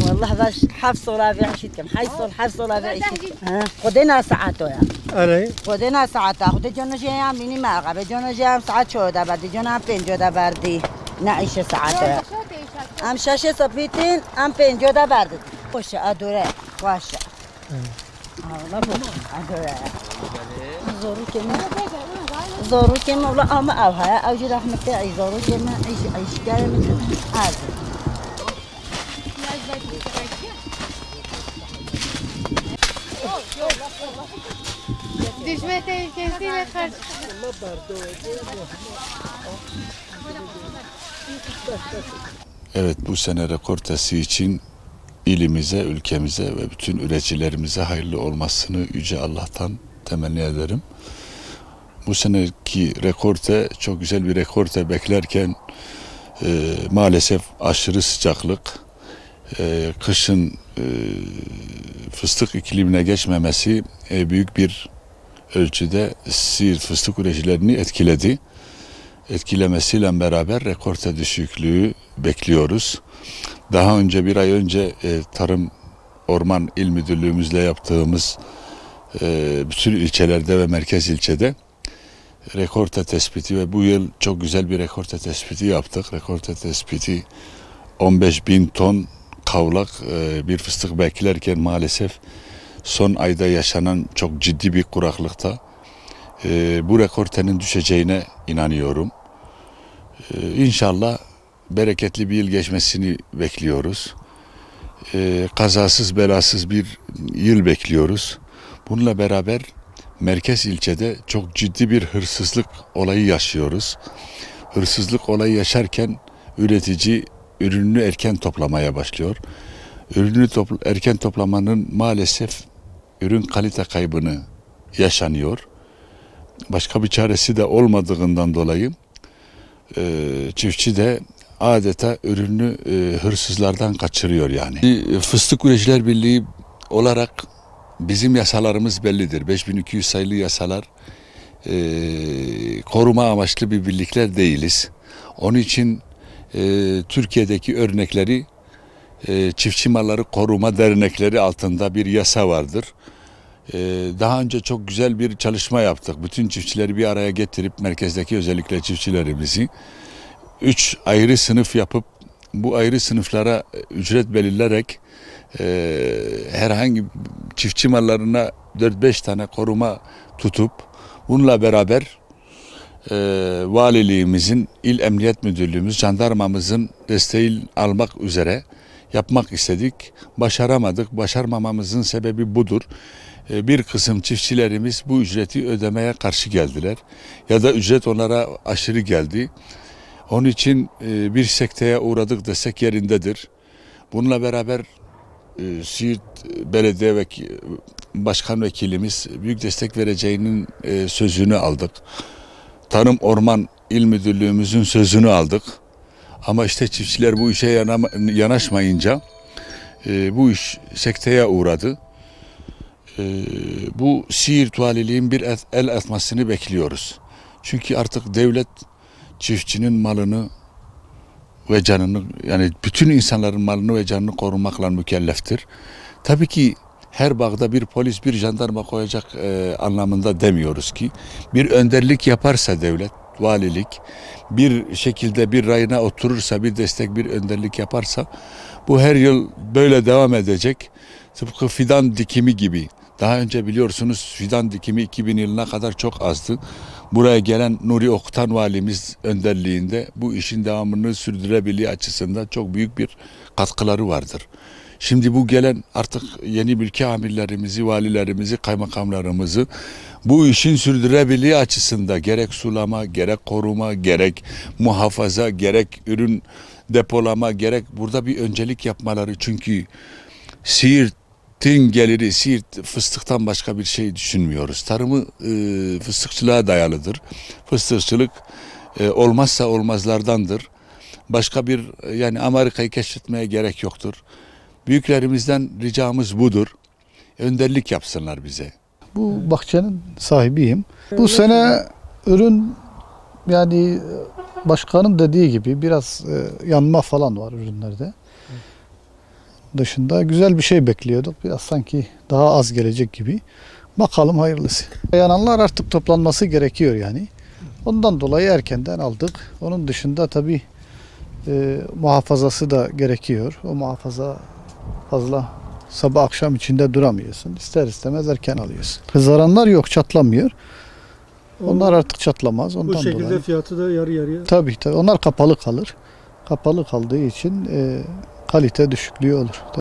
والله باش حفص ولا في عشيتكم حيصل حفص ولا في عشيتكم خدينا ساعته يا آره خدينا ساعته خد جونو جيام بيني ما غاب جونو جيام ساعت شودا بعد جونا پنجودا بردی نعيش ساعته ام شاشه سپیتین ام پنجودا بردی خوش ادوره خوش والله ادوره زورو كم والله أما أوها أوجي رحمة عي زورو كم عيش جاري من عاد Düşmete ülkesiyle karşı. Evet, bu sene rekortesi için ilimize, ülkemize ve bütün üreticilerimize hayırlı olmasını Yüce Allah'tan temenni ederim. Bu seneki rekorte çok güzel bir rekorte beklerken maalesef aşırı sıcaklık, kışın fıstık iklimine geçmemesi büyük bir ölçüde Siirt fıstık üreticilerini etkiledi. Etkilemesiyle beraber rekorte düşüklüğü bekliyoruz. Daha önce bir ay önce Tarım Orman İl Müdürlüğümüzle yaptığımız bütün ilçelerde ve merkez ilçede rekorte tespiti ve bu yıl çok güzel bir rekorte tespiti yaptık. Rekorte tespiti 15.000 ton kavlak bir fıstık beklerken maalesef son ayda yaşanan çok ciddi bir kuraklıkta bu rekortenin düşeceğine inanıyorum. İnşallah bereketli bir yıl geçmesini bekliyoruz. Kazasız belasız bir yıl bekliyoruz. Bununla beraber merkez ilçede çok ciddi bir hırsızlık olayı yaşıyoruz. Hırsızlık olayı yaşarken üretici ürününü erken toplamaya başlıyor. Ürünü erken toplamanın maalesef ürün kalite kaybını yaşanıyor. Başka bir çaresi de olmadığından dolayı çiftçi de adeta ürünü hırsızlardan kaçırıyor yani. Fıstık Üreticiler Birliği olarak bizim yasalarımız bellidir. 5200 sayılı yasalar, koruma amaçlı bir birlikler değiliz. Onun için Türkiye'deki örnekleri Çiftçi Malları Koruma Dernekleri altında bir yasa vardır. Daha önce çok güzel bir çalışma yaptık. Bütün çiftçileri bir araya getirip merkezdeki özellikle çiftçilerimizi 3 ayrı sınıf yapıp bu ayrı sınıflara ücret belirlerek herhangi çiftçi mallarına 4-5 tane koruma tutup bununla beraber valiliğimizin, il emniyet müdürlüğümüz, jandarmamızın desteği almak üzere yapmak istedik. Başaramadık. Başarmamamızın sebebi budur. Bir kısım çiftçilerimiz bu ücreti ödemeye karşı geldiler. Ya da ücret onlara aşırı geldi. Onun için bir sekteye uğradık desek yerindedir. Bununla beraber Siirt Belediye Başkan Vekilimiz büyük destek vereceğinin sözünü aldık. Tarım Orman İl Müdürlüğümüzün sözünü aldık. Ama işte çiftçiler bu işe yanaşmayınca bu iş sekteye uğradı. Bu Siirt Valiliğin bir el atmasını bekliyoruz. Çünkü artık devlet çiftçinin malını ve canını, yani bütün insanların malını ve canını korumakla mükelleftir. Tabii ki her bağda bir polis, bir jandarma koyacak anlamında demiyoruz ki. Bir önderlik yaparsa devlet, valilik, bir şekilde bir rayına oturursa, bir destek, bir önderlik yaparsa bu her yıl böyle devam edecek. Tıpkı fidan dikimi gibi. Daha önce biliyorsunuz fidan dikimi 2000 yılına kadar çok azdı. Buraya gelen Nuri Okutan valimiz önderliğinde bu işin devamını sürdürebildiği açısından çok büyük bir katkıları vardır. Şimdi bu gelen artık yeni ülke amirlerimizi, valilerimizi, kaymakamlarımızı bu işin sürdürebildiği açısından gerek sulama, gerek koruma, gerek muhafaza, gerek ürün depolama, gerek burada bir öncelik yapmaları. Çünkü Siirt'in geliri, Siirt fıstıktan başka bir şey düşünmüyoruz. Tarımı fıstıkçılığa dayalıdır. Fıstıkçılık olmazsa olmazlardandır. Başka bir yani Amerika'yı keşfetmeye gerek yoktur. Büyüklerimizden ricamız budur. Önderlik yapsınlar bize. Bu bahçenin sahibiyim. Bu sene ürün yani başkanın dediği gibi biraz yanma falan var ürünlerde. Dışında güzel bir şey bekliyorduk. Biraz sanki daha az gelecek gibi. Bakalım hayırlısı. Yananlar artık toplanması gerekiyor yani. Ondan dolayı erkenden aldık. Onun dışında tabii muhafazası da gerekiyor. O muhafaza fazla sabah akşam içinde duramıyorsun. İster istemez erken alıyorsun. Kızaranlar yok, çatlamıyor. Onlar artık çatlamaz. Ondan Bu şekilde dolayı. fiyatı da yarı yarıya. Tabii tabii. Onlar kapalı kalır. Kapalı kaldığı için kalite düşüklüğü olur.